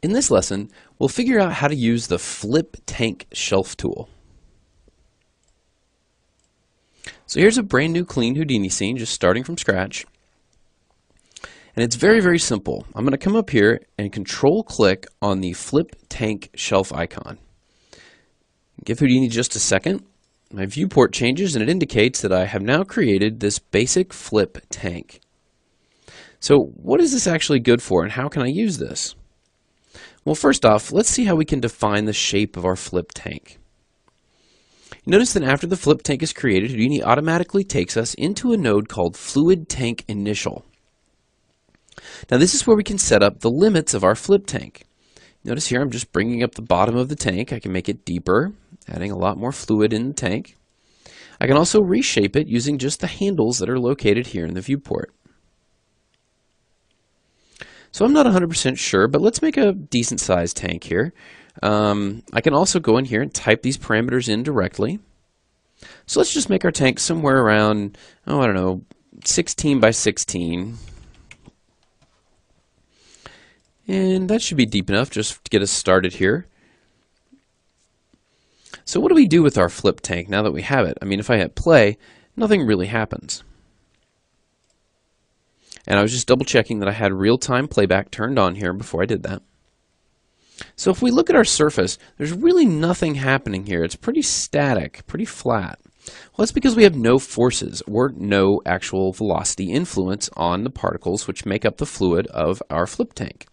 In this lesson, we'll figure out how to use the Flip Tank Shelf tool. So here's a brand new clean Houdini scene, just starting from scratch. And it's very, very simple. I'm going to come up here and control click on the Flip Tank Shelf icon. Give Houdini just a second. My viewport changes and it indicates that I have now created this basic flip tank. So what is this actually good for and how can I use this? Well, first off, let's see how we can define the shape of our flip tank. Notice that after the flip tank is created, Houdini automatically takes us into a node called Fluid Tank Initial. Now this is where we can set up the limits of our flip tank. Notice here I'm just bringing up the bottom of the tank. I can make it deeper, adding a lot more fluid in the tank. I can also reshape it using just the handles that are located here in the viewport. So I'm not 100% sure, but let's make a decent sized tank here. I can also go in here and type these parameters in directly. So let's just make our tank somewhere around, oh, I don't know, 16 by 16. And that should be deep enough just to get us started here. So what do we do with our flip tank now that we have it? I mean, if I hit play, nothing really happens. And I was just double checking that I had real-time playback turned on here before I did that. So if we look at our surface, there's really nothing happening here. It's pretty static, pretty flat. Well, that's because we have no forces or no actual velocity influence on the particles which make up the fluid of our flip tank.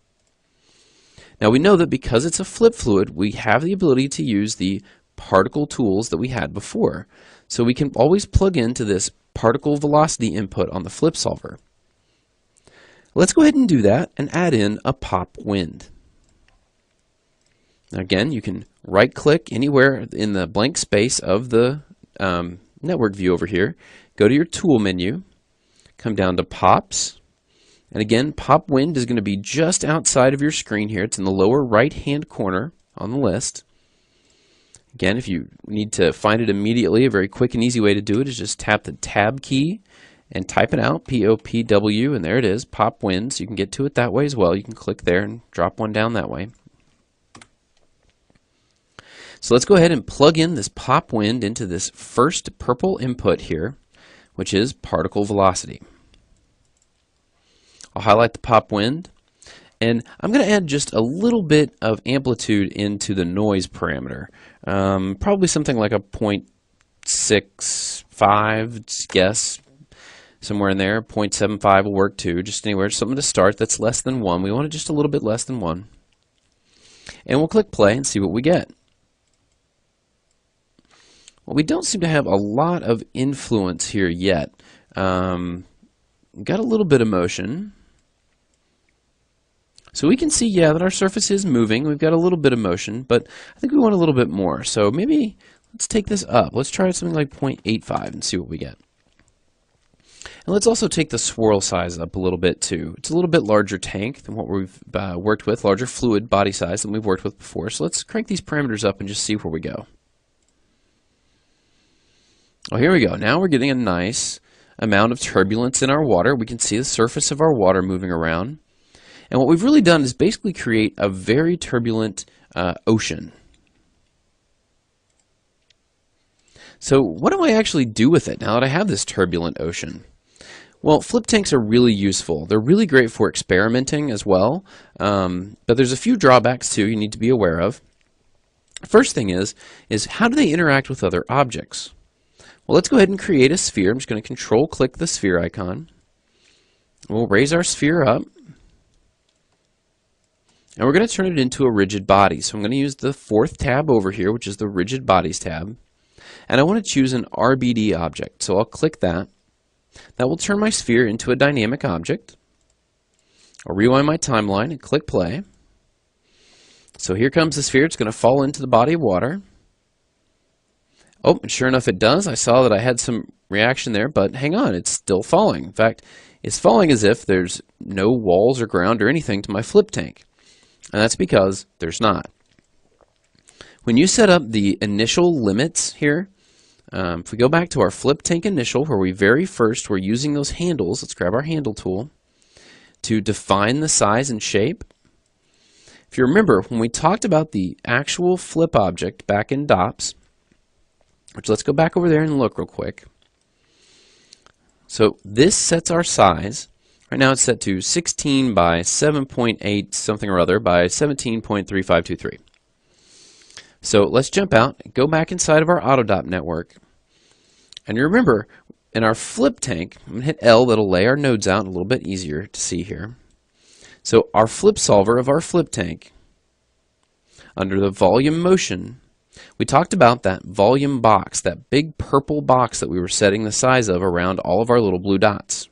Now we know that because it's a flip fluid, we have the ability to use the particle tools that we had before. So we can always plug into this particle velocity input on the flip solver. Let's go ahead and do that and add in a pop wind. Now again, you can right click anywhere in the blank space of the network view over here, go to your tool menu, come down to pops, and again pop wind is going to be just outside of your screen here. It's in the lower right hand corner on the list. Again, if you need to find it immediately, a very quick and easy way to do it is just tap the tab key and type it out, P-O-P-W, and there it is, pop wind. So you can get to it that way as well. You can click there and drop one down that way. So let's go ahead and plug in this pop wind into this first purple input here, which is particle velocity. I'll highlight the pop wind, and I'm going to add just a little bit of amplitude into the noise parameter. Probably something like a 0.65, guess. Somewhere in there, 0.75 will work too, just anywhere, something to start that's less than 1. We want it just a little bit less than 1. And we'll click play and see what we get. Well, we don't seem to have a lot of influence here yet. Got a little bit of motion. So we can see, yeah, that our surface is moving. We've got a little bit of motion, but I think we want a little bit more. So maybe let's take this up. Let's try something like 0.85 and see what we get. And let's also take the swirl size up a little bit too. It's a little bit larger tank than what we've worked with, larger fluid body size than we've worked with before. So let's crank these parameters up and just see where we go. Oh, here we go. Now we're getting a nice amount of turbulence in our water. We can see the surface of our water moving around. And what we've really done is basically create a very turbulent ocean. So what do I actually do with it now that I have this turbulent ocean? Well, flip tanks are really useful. They're really great for experimenting as well, but there's a few drawbacks too you need to be aware of. First thing is how do they interact with other objects? Well, let's go ahead and create a sphere. I'm just going to control click the sphere icon. We'll raise our sphere up. And we're going to turn it into a rigid body. So I'm going to use the fourth tab over here, which is the rigid bodies tab. And I want to choose an RBD object. So I'll click that. That will turn my sphere into a dynamic object. I'll rewind my timeline and click play. So here comes the sphere. It's going to fall into the body of water. Oh, and sure enough it does. I saw that I had some reaction there, but hang on, it's still falling. In fact, it's falling as if there's no walls or ground or anything to my flip tank. And that's because there's not. When you set up the initial limits here, if we go back to our flip tank initial, where we very first were using those handles, let's grab our handle tool, to define the size and shape. If you remember, when we talked about the actual flip object back in DOPS, which let's go back over there and look real quick. So this sets our size. Right now it's set to 16 by 7.8 something or other by 17.3523. So let's jump out and go back inside of our AutoDOP network. And you remember, in our flip tank, I'm going to hit L, that'll lay our nodes out a little bit easier to see here. So our flip solver of our flip tank, under the volume motion, we talked about that volume box, that big purple box that we were setting the size of around all of our little blue dots.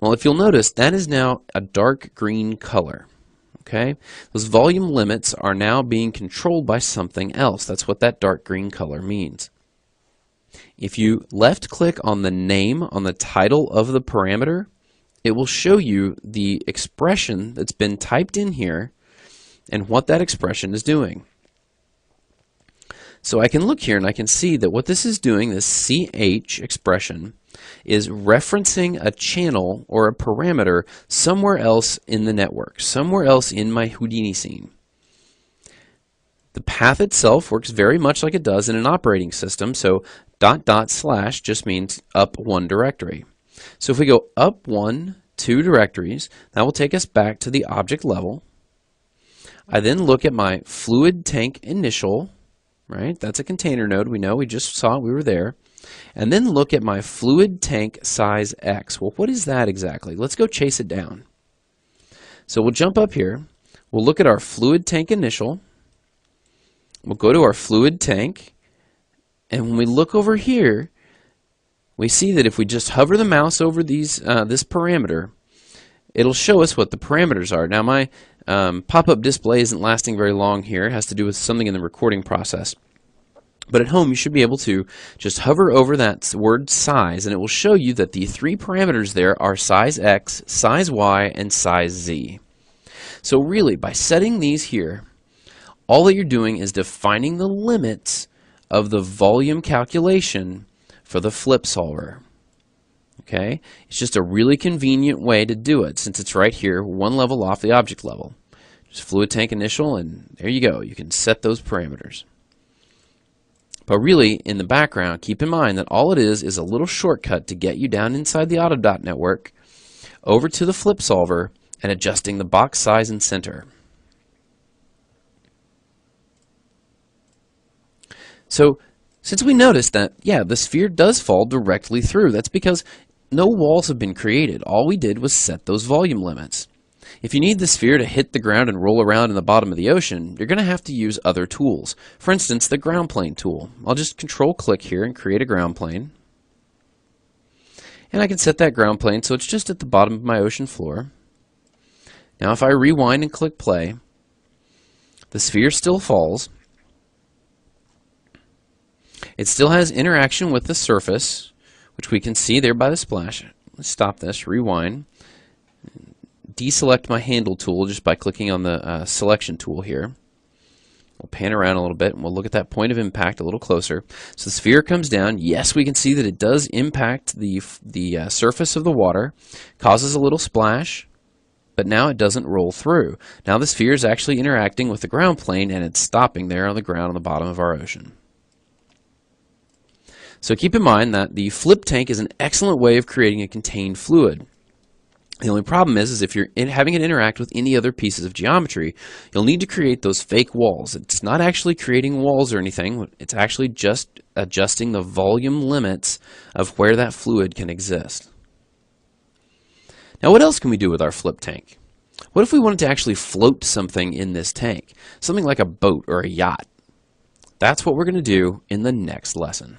Well, if you'll notice, that is now a dark green color. Okay? Those volume limits are now being controlled by something else. That's what that dark green color means. If you left click on the name on the title of the parameter, it will show you the expression that's been typed in here and what that expression is doing. So I can look here and I can see that what this is doing, this CH expression, is referencing a channel or a parameter somewhere else in the network, somewhere else in my Houdini scene. The path itself works very much like it does in an operating system, so ... just means up one directory. So if we go up two directories, that will take us back to the object level. I then look at my fluid tank initial, right? That's a container node. We know, we just saw it, we were there. And then look at my fluid tank size X. Well, what is that exactly? Let's go chase it down. So we'll jump up here. We'll look at our fluid tank initial. We'll go to our fluid tank. And when we look over here, we see that if we just hover the mouse over these this parameter, it'll show us what the parameters are. Now my pop-up display isn't lasting very long here. It has to do with something in the recording process. But at home, you should be able to just hover over that word size, and it will show you that the three parameters there are size X, size Y, and size Z. So really, by setting these here, all that you're doing is defining the limits of the volume calculation for the flip solver. Okay? It's just a really convenient way to do it, since it's right here, one level off the object level. Just fluid tank initial, and there you go. You can set those parameters. But really, in the background, keep in mind that all it is a little shortcut to get you down inside the AutoDOT network, over to the flip solver, and adjusting the box size and center. So, since we noticed that, yeah, the sphere does fall directly through, that's because no walls have been created. All we did was set those volume limits. If you need the sphere to hit the ground and roll around in the bottom of the ocean, you're going to have to use other tools. For instance, the ground plane tool. I'll just control-click here and create a ground plane. And I can set that ground plane so it's just at the bottom of my ocean floor. Now if I rewind and click play, the sphere still falls. It still has interaction with the surface, which we can see there by the splash. Let's stop this, rewind. Deselect my handle tool just by clicking on the selection tool here. We'll pan around a little bit and we'll look at that point of impact a little closer. So the sphere comes down. Yes, we can see that it does impact the surface of the water, causes a little splash, but now it doesn't roll through. Now the sphere is actually interacting with the ground plane and it's stopping there on the ground on the bottom of our ocean. So keep in mind that the flip tank is an excellent way of creating a contained fluid. The only problem is if you're having it interact with any other pieces of geometry, you'll need to create those fake walls. It's not actually creating walls or anything. It's actually just adjusting the volume limits of where that fluid can exist. Now what else can we do with our flip tank? What if we wanted to actually float something in this tank? Something like a boat or a yacht. That's what we're going to do in the next lesson.